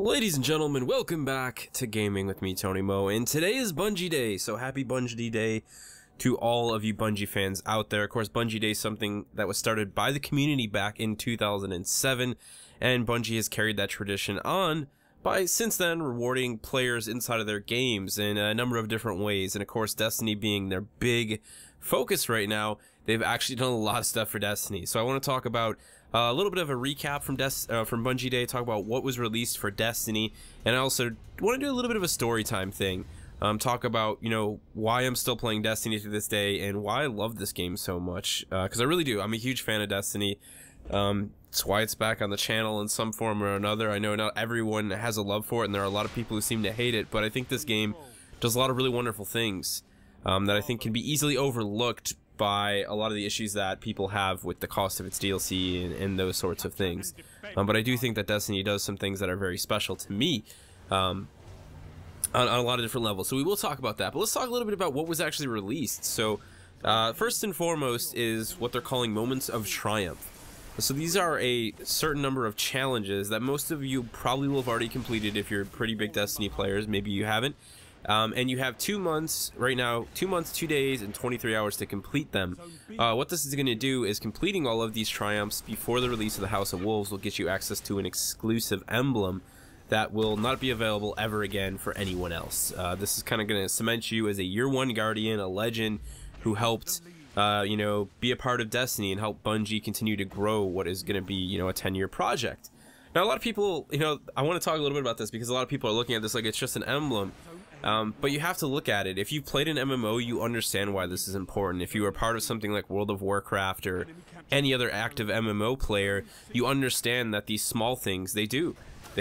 Ladies and gentlemen, welcome back to Gaming with me, Tony Mo, and today is Bungie Day, so happy Bungie Day to all of you Bungie fans out there. Of course, Bungie Day is something that was started by the community back in 2007, and Bungie has carried that tradition on by, since then, rewarding players inside of their games in a number of different ways, and of course, Destiny being their big focus right now, they've actually done a lot of stuff for Destiny. So I want to talk about a little bit of a recap from Bungie Day, talk about what was released for Destiny, and I also want to do a little bit of a story time thing. Talk about, you know, why I'm still playing Destiny to this day and why I love this game so much, because I really do. I'm a huge fan of Destiny. It's why it's back on the channel in some form or another. I know not everyone has a love for it, and there are a lot of people who seem to hate it, but I think this game does a lot of really wonderful things that I think can be easily overlooked by a lot of the issues that people have with the cost of its DLC and those sorts of things. But I do think that Destiny does some things that are very special to me on a lot of different levels. So we will talk about that, but let's talk a little bit about what was actually released. So first and foremost is what they're calling Moments of Triumph. So these are a certain number of challenges that most of you probably will have already completed if you're pretty big Destiny players. Maybe you haven't. And you have 2 months right now, 2 months, 2 days, and 23 hours to complete them. What this is going to do is completing all of these triumphs before the release of the House of Wolves will get you access to an exclusive emblem that will not be available ever again for anyone else. This is kind of going to cement you as a Year 1 Guardian, a legend who helped, you know, be a part of Destiny and help Bungie continue to grow what is going to be, you know, a 10-year project. Now, a lot of people, you know, I want to talk a little bit about this because a lot of people are looking at this like it's just an emblem. But you have to look at it. If you've played an MMO, you understand why this is important. If you are part of something like World of Warcraft or any other active MMO player, you understand that these small things, they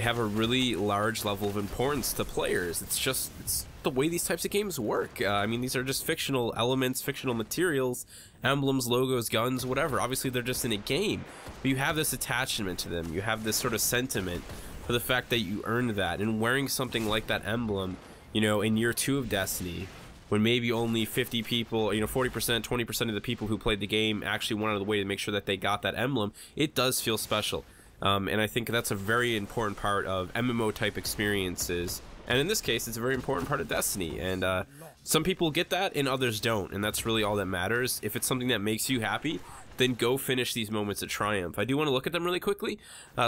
have a really large level of importance to players. It's the way these types of games work. I mean, these are just fictional elements, fictional materials, emblems, logos, guns, whatever. Obviously, they're just in a game. But you have this attachment to them. You have this sort of sentiment for the fact that you earned that. And wearing something like that emblem, you know, in year 2 of Destiny, when maybe only 50 people, you know, 40%, 20% of the people who played the game actually went out of the way to make sure that they got that emblem, it does feel special. And I think that's a very important part of MMO-type experiences. And in this case, it's a very important part of Destiny. And some people get that and others don't. And that's really all that matters. If it's something that makes you happy, then go finish these moments of triumph. I do want to look at them really quickly.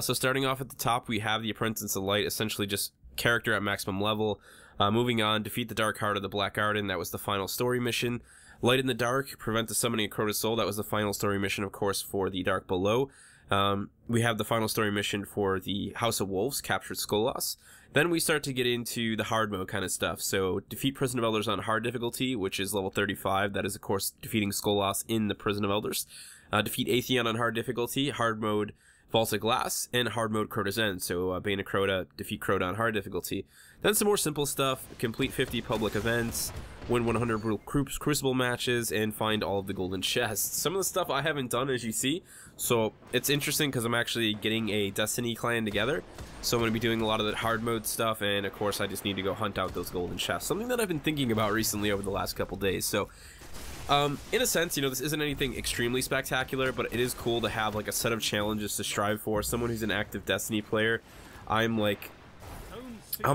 So starting off at the top, we have the Apprentice of Light, essentially just character at maximum level. Moving on, defeat the Dark Heart of the Black Garden. That was the final story mission. Light in the Dark, prevent the summoning of Crota's Soul. That was the final story mission, of course, for the Dark Below. We have the final story mission for the House of Wolves, captured Skolas. Then we start to get into the hard mode kind of stuff. So defeat Prison of Elders on hard difficulty, which is level 35. That is, of course, defeating Skolas in the Prison of Elders. Defeat Atheon on hard difficulty, hard mode Vault of Glass, and hard mode Crota's End. So Bane of Crota, defeat Crota on hard difficulty. Then some more simple stuff, complete 50 public events, win 100 brutal Crucible matches, and find all of the golden chests. Some of the stuff I haven't done, as you see, so it's interesting because I'm actually getting a Destiny clan together. So I'm going to be doing a lot of the hard mode stuff, and of course I just need to go hunt out those golden chests. Something that I've been thinking about recently over the last couple days. So in a sense, you know, this isn't anything extremely spectacular, but it is cool to have like a set of challenges to strive for. Someone who's an active Destiny player, I'm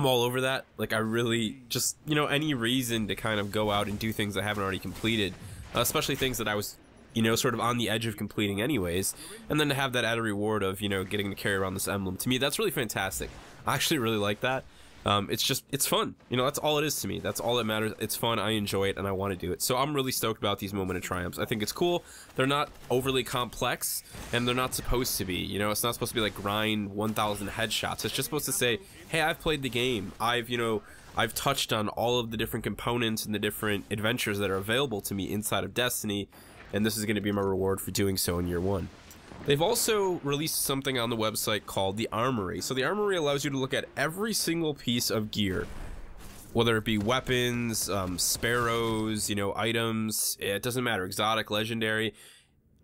all over that. Like, I really just, you know, any reason to kind of go out and do things I haven't already completed, especially things that I was, you know, sort of on the edge of completing anyways, and then to have that added reward of, you know, getting to carry around this emblem. To me, that's really fantastic. I actually really like that. It's fun. You know, that's all it is to me. That's all that matters. It's fun. I enjoy it, and I want to do it. So I'm really stoked about these moment of triumphs. I think it's cool. They're not overly complex, and they're not supposed to be. You know, it's not supposed to be like grind 1,000 headshots. It's just supposed to say, hey, I've played the game. I've touched on all of the different components and the different adventures that are available to me inside of Destiny, and this is going to be my reward for doing so in year 1. They've also released something on the website called the Armory. So the Armory allows you to look at every single piece of gear, whether it be weapons, sparrows, you know, items, it doesn't matter, exotic, legendary,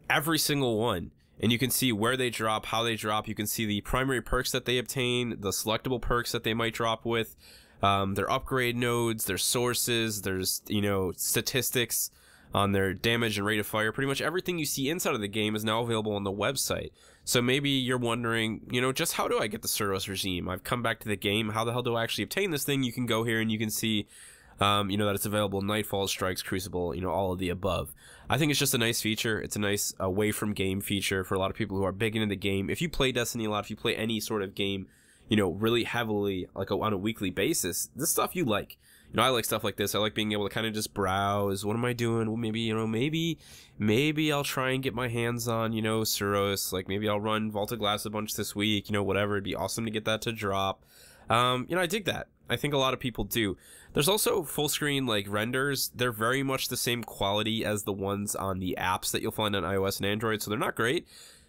every single one. And you can see where they drop, how they drop. You can see the primary perks that they obtain, the selectable perks that they might drop with, their upgrade nodes, their sources, there's, you know, statistics. on their damage and rate of fire. Pretty much everything you see inside of the game is now available on the website. So maybe you're wondering, you know, just how do I get the Suros regime? I've come back to the game. How the hell do I actually obtain this thing? You can go here and you can see, you know, that it's available in Nightfall, Strikes, Crucible, you know, all of the above. I think it's just a nice feature. It's a nice away from game feature for a lot of people who are big into the game. If you play Destiny a lot, if you play any sort of game, you know, really heavily, like on a weekly basis, this stuff you like. You know, I like stuff like this. I like being able to kind of just browse. What am I doing? Well, maybe, you know, maybe I'll try and get my hands on, you know, Suros. Like, maybe I'll run Vaulted Glass a bunch this week, you know, whatever. It'd be awesome to get that to drop. You know, I dig that. I think a lot of people do. There's also full screen, like, renders. They're very much the same quality as the ones on the apps that you'll find on iOS and Android, so they're not great.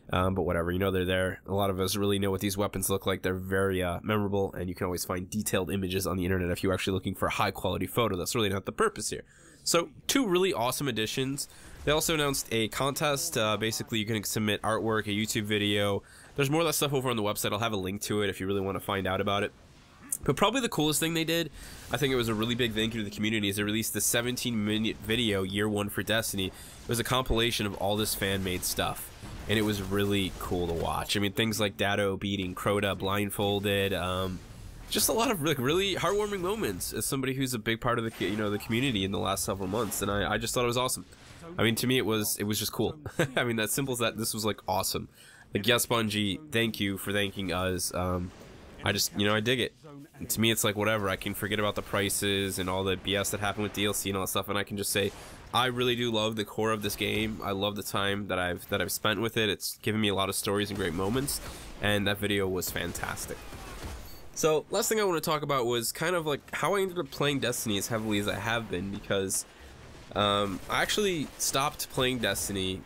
But whatever, you know, they're there. A lot of us really know what these weapons look like. They're very memorable, and you can always find detailed images on the internet if you're actually looking for a high-quality photo. That's really not the purpose here. So, 2 really awesome additions. They also announced a contest. Basically, you can submit artwork, a YouTube video. There's more of that stuff over on the website. I'll have a link to it if you really want to find out about it. But probably the coolest thing they did, I think it was a really big thank you to the community, is they released the 17-minute video, Year 1 for Destiny. It was a compilation of all this fan-made stuff, and it was really cool to watch. I mean, things like Datto beating Crota blindfolded, just a lot of really heartwarming moments as somebody who's a big part of the, you know, the community in the last several months, and I just thought it was awesome. I mean, to me, it was just cool. I mean, that simple as that. This was like awesome. Like, yes, Bungie, thank you for thanking us. I just, you know, I dig it. And to me, it's like, whatever, I can forget about the prices and all the BS that happened with DLC and all that stuff, and I can just say, I really do love the core of this game. I love the time that I've spent with it. It's given me a lot of stories and great moments, and that video was fantastic. So, last thing I want to talk about was kind of like how I ended up playing Destiny as heavily as I have been, because I actually stopped playing Destiny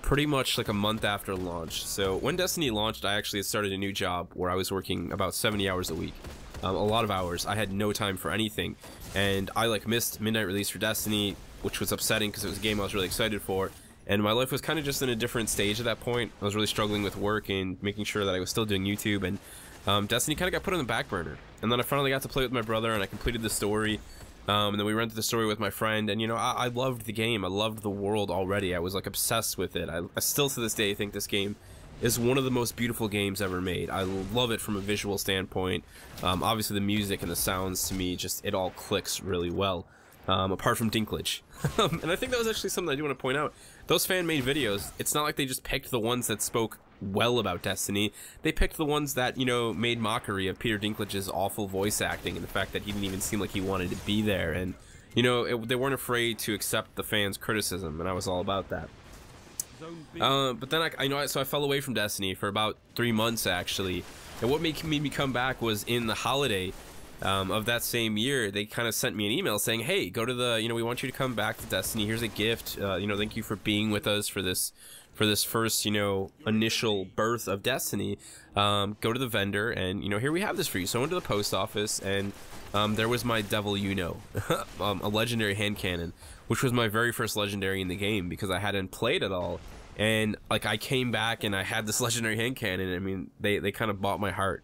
pretty much like a month after launch. So when Destiny launched, I actually started a new job where I was working about 70 hours a week. A lot of hours. I had no time for anything, and I like missed midnight release for Destiny, which was upsetting because it was a game I was really excited for, and my life was kind of just in a different stage at that point. I was really struggling with work and making sure that I was still doing YouTube, and Destiny kind of got put on the back burner. And then I finally got to play with my brother, and I completed the story. And then we ran through the story with my friend, and you know, I loved the game. I loved the world already. I was like obsessed with it. I still to this day think this game is one of the most beautiful games ever made. I love it from a visual standpoint. Obviously the music and the sounds, to me, just it all clicks really well. Apart from Dinklage. And I think that was actually something I do want to point out. Those fan-made videos, it's not like they just picked the ones that spoke well about Destiny. They picked the ones that, you know, made mockery of Peter Dinklage's awful voice acting and the fact that he didn't even seem like he wanted to be there. And, you know, they weren't afraid to accept the fans' criticism, and I was all about that. But then so I fell away from Destiny for about 3 months, actually. And what made me come back was in the holiday of that same year, they kind of sent me an email saying, hey, go to the, you know, we want you to come back to Destiny. Here's a gift. You know, thank you for being with us for this first, you know, initial birth of Destiny. Go to the vendor, and, you know, here we have this for you. So I went to the post office, and there was my Devil You Know, a legendary hand cannon, which was my very first legendary in the game because I hadn't played at all. And, like, I came back and I had this legendary hand cannon. I mean, they kind of bought my heart.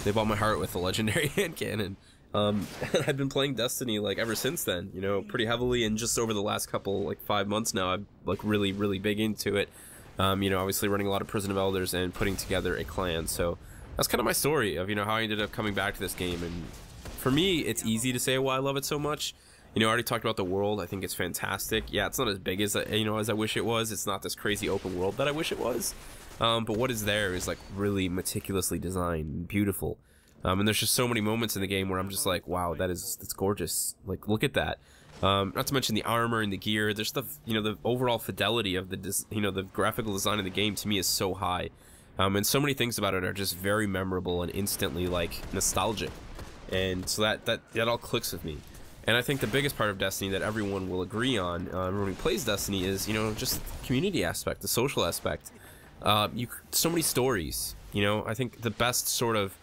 They bought my heart with the legendary hand cannon. I've been playing Destiny, like, ever since then, you know, pretty heavily, and just over the last couple, like, 5 months now, I'm, like, really, really big into it. You know, obviously running a lot of Prison of Elders and putting together a clan, so that's kind of my story of, you know, how I ended up coming back to this game. And for me, it's easy to say why I love it so much. You know, I already talked about the world. I think it's fantastic. Yeah, it's not as big as, you know, as I wish it was. It's not this crazy open world that I wish it was. But what is there is, like, really meticulously designed and beautiful. And there's just so many moments in the game where I'm just like, wow, that's gorgeous. Like, look at that. Not to mention the armor and the gear. There's the, you know, the overall fidelity of the, you know, the graphical design of the game to me is so high. And so many things about it are just very memorable and instantly, like, nostalgic. And so that all clicks with me. And I think the biggest part of Destiny that everyone will agree on when he plays Destiny is, you know, just the community aspect, the social aspect. So many stories, you know. I think the best sort of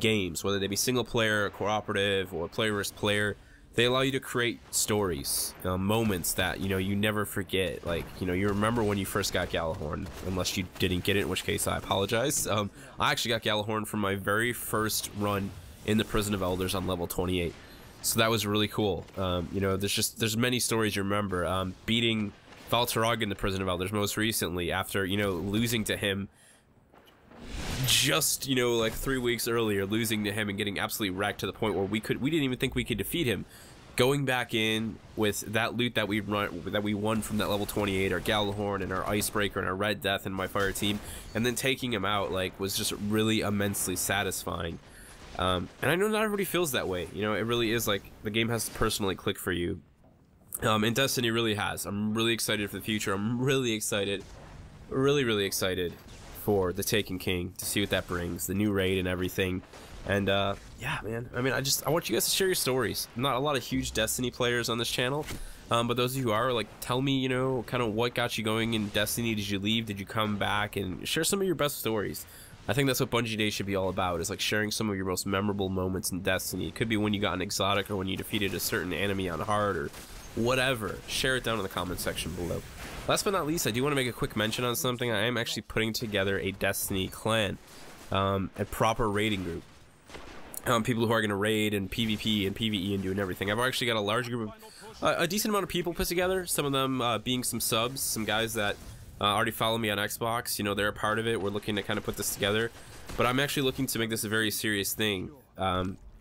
games, whether they be single player, or cooperative, or player versus player, they allow you to create stories, moments that, you know, you never forget. Like, you know, you remember when you first got Gjallarhorn, unless you didn't get it, in which case I apologize. I actually got Gjallarhorn from my very first run in the Prison of Elders on level 28. So that was really cool. You know, there's many stories you remember. Beating Valtorog in the Prison of Elders most recently, after, you know, losing to him just, you know, like 3 weeks earlier, losing to him and getting absolutely wrecked to the point where we didn't even think we could defeat him. Going back in with that loot that we won from that level 28, our Gallahorn and our Icebreaker and our Red Death and my fire team, and then taking him out, like, was just really immensely satisfying. And I know not everybody feels that way. You know, it really is like the game has to personally click for you. And Destiny really has. I'm really excited for the future. I'm really excited, really excited for the Taken King, to see what that brings, the new raid and everything. And yeah, man, I mean, I want you guys to share your stories. Not a lot of huge Destiny players on this channel, but those of you who are, like, tell me, you know, kind of what got you going in Destiny. Did you leave? Did you come back? And share some of your best stories. I think that's what Bungie Day should be all about, is like sharing some of your most memorable moments in Destiny. It could be when you got an exotic, or when you defeated a certain enemy on hard, or whatever. Share it down in the comment section below. Last but not least, I do want to make a quick mention on something. I am actually putting together a Destiny clan, a proper raiding group. People who are going to raid and PvP and PvE and doing everything. I've actually got a large group of, a decent amount of people put together. Some of them being some subs, some guys that already follow me on Xbox. You know, they're a part of it. We're looking to kind of put this together. But I'm actually looking to make this a very serious thing.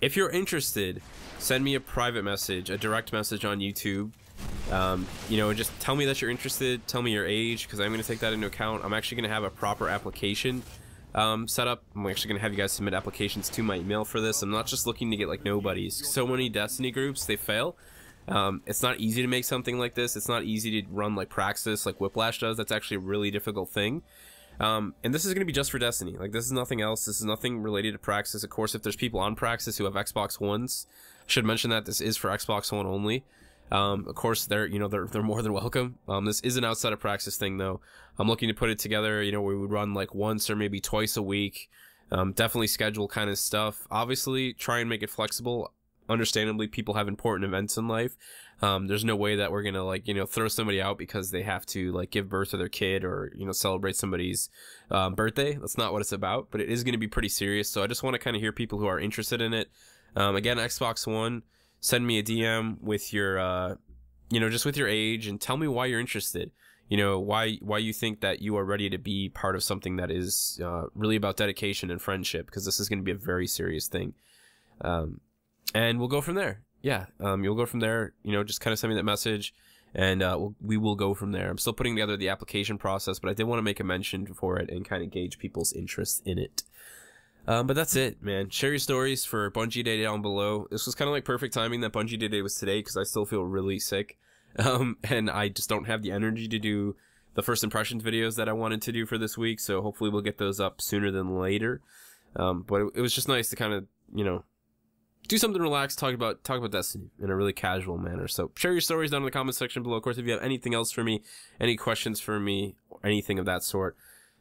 If you're interested, send me a private message, a direct message on YouTube. You know, just tell me that you're interested. Tell me your age, because I'm going to take that into account. I'm actually going to have a proper application set up. I'm actually going to have you guys submit applications to my email for this. I'm not just looking to get, like, nobodies. So many Destiny groups, they fail. It's not easy to make something like this. It's not easy to run like Praxis, like Whiplash does. That's actually a really difficult thing. And this is going to be just for Destiny. Like, this is nothing else. This is nothing related to Praxis. Of course, if there's people on Praxis who have Xbox Ones, I should mention that this is for Xbox One only. Of course, they're more than welcome. This is an outside of Praxis thing, though. I'm looking to put it together, you know, we would run like once or maybe twice a week. Definitely schedule kind of stuff. Obviously, try and make it flexible. Understandably, people have important events in life. There's no way that we're gonna, like, you know, throw somebody out because they have to, like, give birth to their kid, or, you know, celebrate somebody's birthday. That's not what it's about, but it is going to be pretty serious. So I just want to kind of hear people who are interested in it. Again, Xbox One, send me a DM with your, you know, just with your age, and tell me why you're interested. You know, why you think that you are ready to be part of something that is really about dedication and friendship, because this is going to be a very serious thing. And we'll go from there. Yeah, you'll go from there. You know, just kind of send me that message, and we will go from there. I'm still putting together the application process, but I did want to make a mention for it and kind of gauge people's interest in it. But that's it, man. Share your stories for Bungie Day down below. This was kind of like perfect timing that Bungie Day was today, because I still feel really sick. And I just don't have the energy to do the first impressions videos that I wanted to do for this week, so hopefully we'll get those up sooner than later. But it was just nice to kind of, you know, do something relaxed, talk about Destiny in a really casual manner. So share your stories down in the comment section below. Of course, if you have anything else for me, any questions for me, or anything of that sort,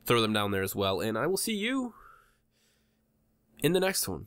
throw them down there as well. And I will see you in the next one.